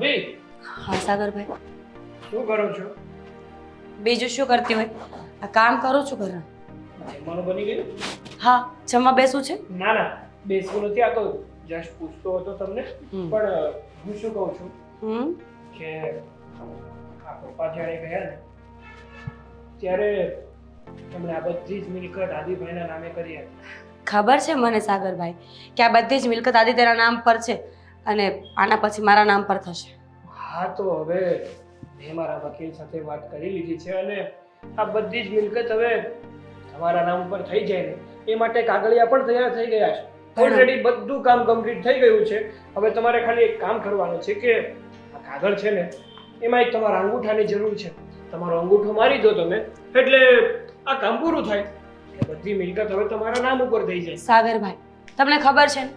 ભાભી હા સાગરભાઈ, શું કરો છો? બીજું શું કરતી હોય? આ કામ કરું છું ઘરના. જમવાનું બની ગયું? હા, જમવા બેસવું છે? ના ના, બેસવું નથી. આ તો જસ્ટ પૂછતો હતો તમને. પણ હું શું કહું છું કે આ પપ્પા જ્યારે ગયા ને ત્યારે તમને આ બધી જ મિલકત આદિભાઈના નામે કરી હતી. ખબર છે મને સાગરભાઈ કે આ બધી જ મિલકત આદિત્યના નામ પર છે અને આના પછી મારા નામ પર થશે. હા, તો હવે મેં મારા વકીલ સાથે વાત કરી લીધી છે અને આ બધી જ મિલકત હવે તમારા નામ ઉપર થઈ જાય ને એ માટે કાગળિયા પણ તૈયાર થઈ ગયા છે. ઓલરેડી બધું કામ કમ્પ્લીટ થઈ ગયું છે. હવે તમારે ખાલી એક કામ કરવાનું છે કે આ કાગળ છે ને એમાં એક તમારા અંગૂઠાની જરૂર છે. તમારો અંગૂઠો મારી દો તમે એટલે આ કામ પૂરું થાય. એટલે બધી મિલકત હવે તમારા નામ ઉપર થઈ જાય. સાગરભાઈ, તમને ખબર છે ને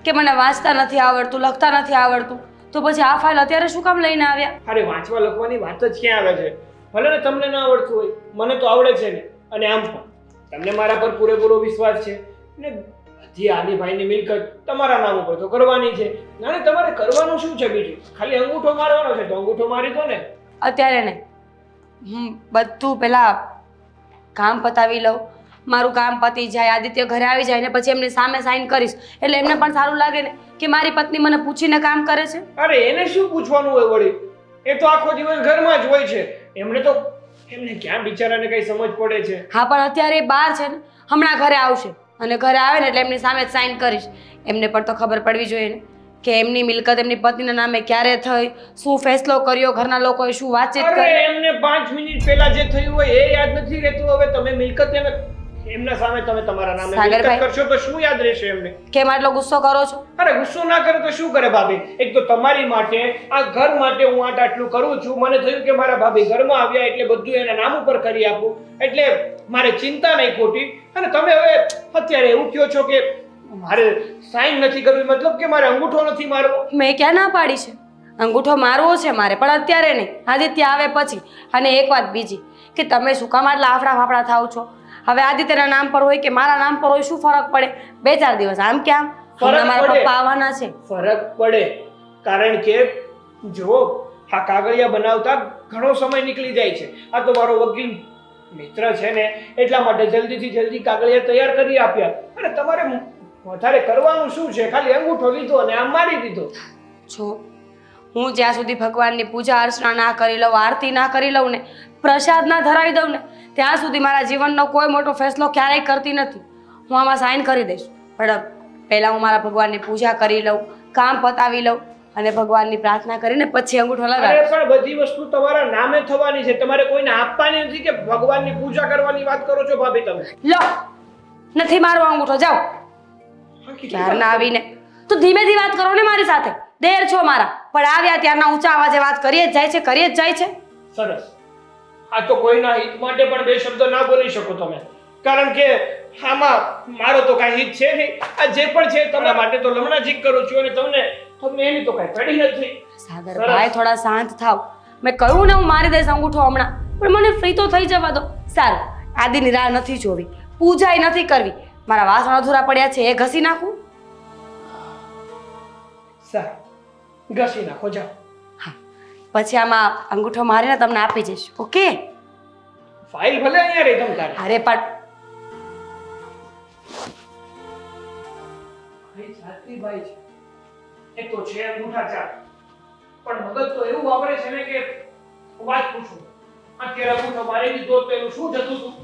કે મને વાંચતા નથી આવડતું, લખતા નથી આવડતું, તો પછી આ ફાઇલ અત્યારે શું કામ લઈને આવ્યા? અરે વાંચવા લખવાની વાત જ ક્યાં આવે છે? ભલે ને તમને ના આવડતું હોય, મને તો આવડે છે ને. અને આમ પણ તમને મારા પર પૂરેપૂરો વિશ્વાસ છે ને બધી આદિભાઈની મિલકત તમારા નામ ઉપર તો કરવાની છે. ના, તમારે કરવાનું શું છે બીજું? ખાલી અંગૂઠો મારવાનો છે તો અંગૂઠો મારી દો ને. અત્યારે નહીં, બધું પહેલા કામ પતાવી લઉં. મારું કામ પતી જાય, આદિત્ય ઘરે આવી જાય ને પછી એમની સામે સાઈન કરીશ એટલે એમને પણ સારું લાગે ને કે મારી પત્ની મને પૂછીને કામ કરે છે. અરે એને શું પૂછવાનું હોય વળી? એ તો આખો દિવસ ઘરમાં જ હોય છે. એમને ક્યાં બિચારાને કઈ સમજ પડે છે? હા, પણ અત્યારે એ બહાર છે ને, હમણાં ઘરે આવશે અને ઘરે આવે ને એટલે એમની સામે જ સાઈન કરીશ. એમને પણ તો ખબર પડવી જોઈએ ને કે એમની મિલકત એમની પત્નીના નામે ક્યારે થઈ, શું ફેસલો કર્યો, ઘરના લોકોએ શું વાતચીત કરી. અરે એમને 5 મિનિટ પહેલા જે થયું હોય એ યાદ નથી રહેતું. હવે તમે મિલકત એમના સામે તમે તમારા નામે મિલકત કરશો તો શું યાદ રહેશે એમને? કેમ આટલો ગુસ્સો કરો છો? અરે ગુસ્સો ના કરે તો શું કરે ભાભી? એક તો તમારી માટે, આ ઘર માટે હું આટલું કરું છું. મને થયું કે મારા ભાભી ઘરમાં આવ્યા એટલે બધું એના નામ ઉપર કરી આપું, એટલે મારે ચિંતા નહીં ખોટી. અને તમે હવે અત્યારે એવું કહો છો કે મારે સાઈન નથી કરવી, મતલબ કે મારે અંગૂઠો નથી મારવો. મેં ક્યાં ના પાડી છે? અંગૂઠો મારવો છે મારે, પણ અત્યારે નહીં, આદિત્ય આવે પછી. અને એક વાત બીજી કે તમે શું કામ આટલા આફડા ફાફડા થાવ છો? હવે આદિત્યના નામ પર હોય કે મારા નામ પર હોય, શું ફરક પડે? 2-4 દિવસ આમ કે આમ. મારા પપ્પા આવવાના છે. ફરક પડે, કારણ કે જો આ કાગળિયા બનાવતા ઘણો સમય નીકળી જાય છે. આ તો મારો વકીલ મિત્ર છે ને એટલા માટે જલ્દીથી જલ્દી કાગળિયા તૈયાર કરી આપ્યા. અને તમારે વધારે કરવાનું શું છે? ખાલી અંગૂઠો લીધો અને આમ મારી દીધો. જો હું જ્યાં સુધી ભગવાનની પૂજા અર્ચના ના કરી લઉં, આરતી ના કરી લઉં ને, પ્રસાદ ના ધરાવી દઉં ને, ત્યાં સુધી મારા જીવનનો કોઈ મોટો ફેસલો ક્યારેય કરતી નથી. હું આમાં સાઈન કરી દઈશ, પણ પહેલાં હું મારા ભગવાનની પૂજા કરી લઉં, કામ પતાવી લઉં અને ભગવાનની પ્રાર્થના કરીને પછી અંગૂઠો લગાવીશ. પણ બધી વસ્તુ તમારા નામે થવાની છે, તમારે કોઈને આપવાની નથી કે ભગવાનની પૂજા કરવાની વાત કરો છો ભાભી તમે? લો, નથી મારો અંગૂઠો, જાઓ. ક્યારના આવીને તો ધીમેથી વાત કરો ને મારી સાથે. દેર છો મારા, પણ આવ્યા ત્યારના ઊંચા અવાજે વાત કરીએ જ જાય છે, કરીએ જ જાય છે. સરસ. આ તો કોઈના હિત માટે પણ 2 શબ્દ ના બોલી શકો તમે, કારણ કે આમાં મારો તો કાંઈ હિત છે નહીં. આ જે પણ છે તમારા માટે તો લમણા જીક કરું છું અને તમને એની તો કાંઈ પડી નથી. સાગરભાઈ, થોડા શાંત થાવ. મેં કહ્યું ને હું મારી દઈશ અંગૂઠો હમણાં, પણ મને ફ્રી તો થઈ જવા દો. સારું, આદિની રાહ નથી જોવી, પૂજાય નથી કરવી, મારા વાસણ અધૂરા પડ્યા છે એ ઘસી નાખું. સારું, ઘસી નાખો, જાઓ. હા, પછી આમાં અંગૂઠો મારીને તમને આપી જઈશ. ઓકે? ફાઇલ ભલે અહીંયા રહી તમ તારે. અરે પણ ભાઈ છે એ તો છે અંગૂઠા ચાર, પણ મગજ તો એવું વાપરે છે ને કે વાત પૂછું. અત્યારે અંગૂઠો મારી દીધો તો એનું શું જતું હતું?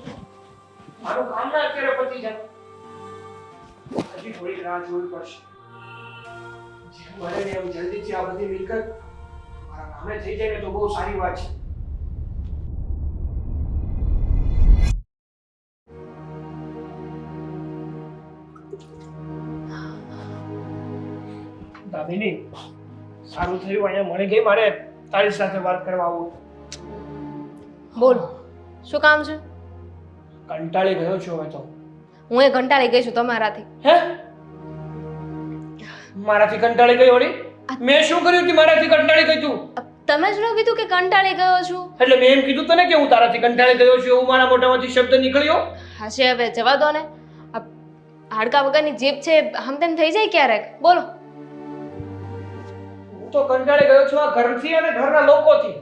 મારું કામ ના અત્યારે પતી જાય. હજી થોડીક રાહ જોવી પડશે. જેમ બને ને એમ જલ્દીથી આ બધી મિલકત મારા નામે થઈ જાય ને તો બહુ સારી વાત છે. દામિની, સારું થયું અહીંયા મળી ગઈ. મારે તારી સાથે વાત કરવા આવું. બોલ, શું કામ છે? કંટાળી ગયો છું હવે તો. હું એ કંટાળી ગઈ છું તમારાથી. હે? મારાથી કંટાળી ગઈ વળી? મેં શું કર્યું કે મારાથી કંટાળી ગઈ તું? તમે જ ન કીધું કે કંટાળી ગયો છું? એટલે મેં એમ કીધું તને કે હું તારાથી કંટાળી ગયો છું એવું મારા મોઢામાંથી શબ્દ નીકળ્યો? હાશે, હવે જવા દો ને. આ હાડકા વગરની જીભ છે, હમતેમ થઈ જાય ક્યારેક. બોલો. તો કંટાળી ગયો છું આ ઘરથી અને ઘરના લોકોથી.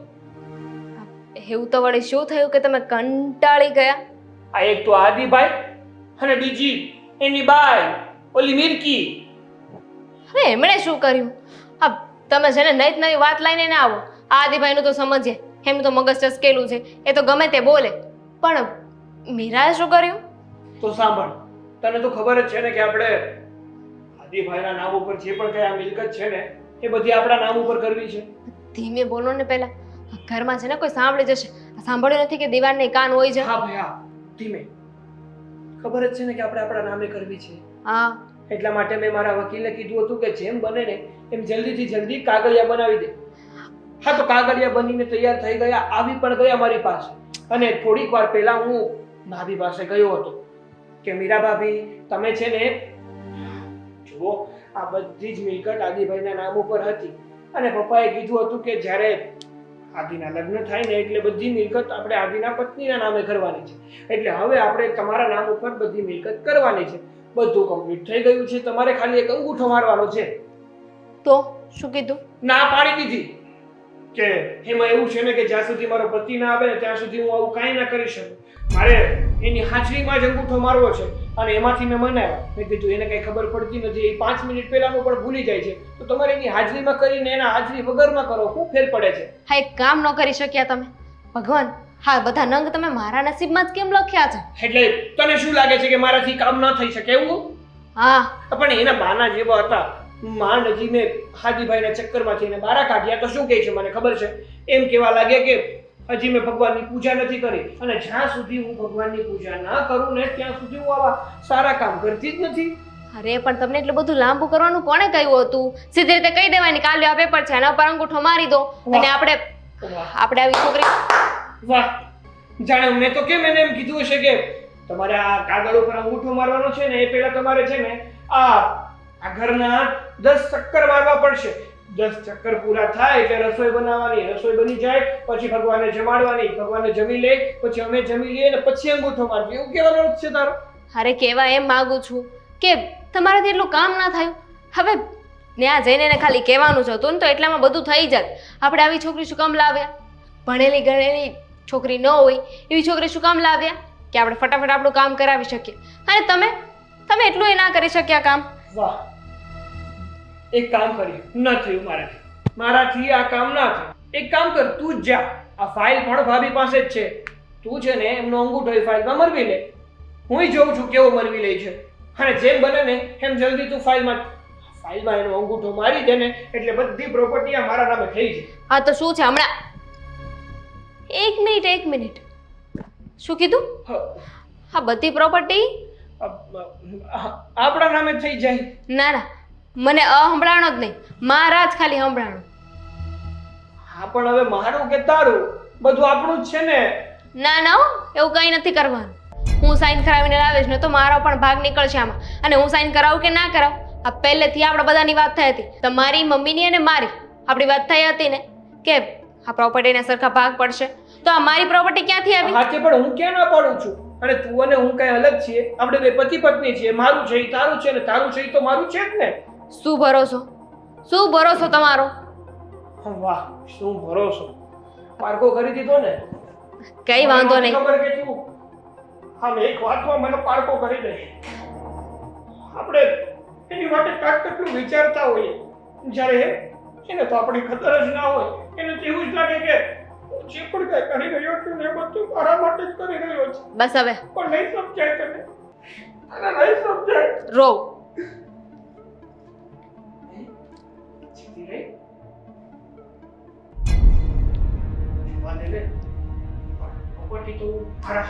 એવું તો વળી શું થયું કે તમે કંટાળી ગયા? આ એક તો આદિભાઈ અને બીજી એની બાઈ ઓલી મિરકી. હવે એમણે શું કર્યું? હા, તમે છે ને નઈ નવી વાત લઈને ના આવો. આ આદિભાઈનું તો સમજીએ, એમનું તો મગજ ચસકેલું છે, એ તો ગમે તે બોલે. પણ મીરાએ શું કર્યું? તો સાંભળ, તને તો ખબર જ છે ને કે આપણે આદિભાઈના નામ ઉપર જે પણ કઈ આ મિલકત છે ને એ બધી આપણા નામ ઉપર કરવી છે. ધીમે બોલો ને પહેલા. ઘરમાં છે ને કોઈ સાંભળી જશે. સાંભળ્યું નથી કે દીવાનને કાન હોય છે? હા ભાઈ હા, ધીમે. ખબર જ છે ને કે આપણે આપણા નામે કરવી છે. હા. એટલા માટે મેં મારા વકીલને કીધું હતું કે જેમ બને ને એમ જલ્દીથી જલ્દી કાગળિયા બનાવી દે. હા, તો કાગળિયા બનીને તૈયાર થઈ ગયા, આવી પણ ગયા મારી પાસે. અને થોડીક વાર પહેલા હું ભાભી પાસે ગયો હતો કે મીરા ભાભી, તમે છે ને જુઓ, આ બધી જ મિલકત આદિભાઈના નામ ઉપર હતી અને પપ્પાએ કીધું હતું કે જ્યારે આદિના લગ્ન થાય ને એટલે બધી મિલકત આપણે આદિના પત્નીના નામે કરવાની છે. એટલે હવે આપણે તમારા નામ ઉપર બધી મિલકત કરવાની છે. બધું કમ્પ્લીટ થઈ ગયું છે, તમારે ખાલી એક અંગૂઠો મારવાનો છે. તો શું કીધું? ના પાડી દીધી કે એમાં એવું છે ને કે જ્યાં સુધી મારો પતિ ના આવે ને ત્યાં સુધી હું આવું કાંઈ ના કરી શકું. મારે એની હાજરીમાં જ અંગૂઠો મારવો છે અને એમાંથી મેં મનાવ્યા. મેં કીધું એને કઈ ખબર પડતી નથી, એ 5 મિનિટ પહેલાનું પણ ભૂલી જાય છે, તો તમારે એની હાજરીમાં કરીને એના હાજરી વગરમાં કરો, શું ફેર પડે છે? હા, એક કામ ન કરી શક્યા તમે? ભગવાન, હા, બધા નંગ તમે મારા નસીબમાં જ કેમ લખ્યા છે? એટલે તને શું લાગે છે કે મારાથી કામ ન થઈ શકે એવું? હા. પણ એના બાના જેવા હતા. માં નજી મેં હાજીભાઈના ચક્કરમાંથી એને બારા કાઢ્યા તો શું કહે છે મને ખબર છે? એમ કહેવા લાગે કે હજી મેં ભગવાનની પૂજા નથી કરી અને જ્યાં સુધી હું ભગવાનની પૂજા ના કરું ને ત્યાં સુધી હું આવા સારા કામ કરતી જ નથી. અરે પણ તમને એટલું બધું લાંબુ કરવાનું કોણે કહ્યું હતું? સીધી રીતે કહી દેવાની કાલે આ પેપર છે, એના પર અંગૂઠો મારી દો અને આપણે આવી છોકરી. વાહ, જાણે મેં તો કેમ એને એમ કીધું હશે કે તમારે આ કાગળ ઉપર અંગૂઠો મારવાનો છે ને એ પહેલા તમારે છે ને આ ઘરના 10 ચક્કર મારવા પડશે. 10 ચક્કર પૂરા થાય એટલે રસોઈ બનાવવાની, રસોઈ બની જાય પછી ભગવાનને જમાડવાની, ભગવાનને જમી લે પછી અમે જમી લઈએ ને પછી અંગૂઠો મારજો. એવું કહેવાનો અર્થ છે તારો? અરે કહેવા એમ માંગુ છું કે તમારાથી એટલું કામ ના થયું. હવે ત્યાં જઈને એને ખાલી કહેવાનું જ હતું ને તો એટલામાં બધું થઈ જાય. આપણે આવી છોકરી શું કામ લાવ્યા? ભણેલી ગણેલી છોકરી ન હોય એવી છોકરી શું કામ લાવ્યા કે આપણે ફટાફટ આપણું કામ કરાવી શકીએ? અને તમે એટલું એ ના કરી શક્યા કામ. વાહ, એક કામ કર્યું, ન થયું મારાથી આ કામ ના થયું. એક કામ કર, તું જ જા, આ ફાઇલ પણ ભાભી પાસે જ છે, તું છે ને એમનો અંગૂઠો એ ફાઇલમાં મરવી લે. હું જોઉં છું કેવો મરવી લે છે અને જેમ બને ને એમ જલ્દી તું ફાઇલમાં એનો અંગૂઠો મારી દે ને એટલે બધી પ્રોપર્ટી આ મારા નામે થઈ જાય. હા તો શું છે હમણાં? એક મિનિટ શું કીધું? હા, બધી પ્રોપર્ટી આપણા નામે થઈ જાય. ના, મને સંભળાણો જ નહીં, મારા જ ખાલી સંભળાણો. હા પણ હવે મારું કે તારું, બધું આપણું જ છે ને. ના હો, એવું કંઈ નથી કરવાનું. હું સાઈન કરાવીને લાવીશ ને તો મારો પણ ભાગ નીકળશે આમાં. અને હું સાઈન કરાવું કે ના કરાવું, આ પહેલેથી આપણા બધાની વાત થઈ હતી. તમારી મમ્મીની અને મારી આપણી વાત થઈ હતી ને કે આ પ્રોપર્ટીના સરખા ભાગ પડશે. તો આ મારી પ્રોપર્ટી ક્યાંથી આવી? હા, પણ હું ક્યાં ના પાડું છું? અને તું અને હું કઈ અલગ છીએ? આપણે બે પતિ પત્ની છીએ. મારું છે એ તારું છે ને તારું છે એ તો મારું છે જ ને. શું ભરોસો તમારો? વાહ, શું ભરોસો! પારકો કરી દીધો ને. કઈ વાંધો નહીં. ખબર કે તું આમ એક વાતમાં મને પારકો કરી દે. આપણે એની માટે કાંઈક કેટલું વિચારતા હોઈએ, જ્યારે એને તો આપણી ખબર જ ના હોય. એને તો એવું જ લાગે કે જે પણ કઈ કરી રહ્યો છું ને એ બધું મારા માટે જ કરી રહ્યો છે. બસ હવે પણ નહીં સમજાય તને, અને નહીં સમજાય. રો જીતી રહી જોવા દે ને, પ્રોપર્ટી તો મારા